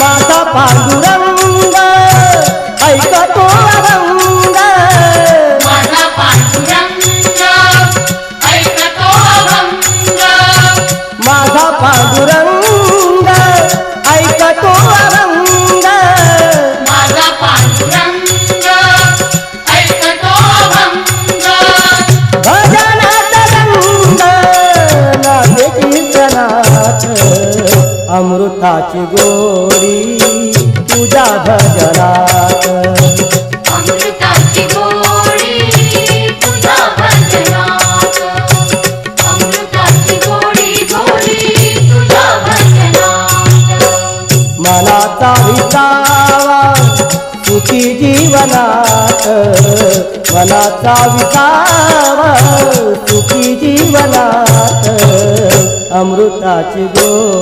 माझा पांडुरंग ऐकतो अभंग, माझा पांडुरंग ऐकतो अभंग, माझा पांडुरंग ऐकतो अभंग, माझा पांडुरंग ऐकतो अभंग. भजनात रंग नामे कीर्तनात, अमृताची गोडी तुझ्या भजनात, अमृताची गोडी तुझ्या भजनात, अमृताची गोडी गोडी तुझ्या भजनात. मनाचा विसावा सुखी जीवनात, मनाचा विसावा सुखी जीवनात, अमृताची गोडी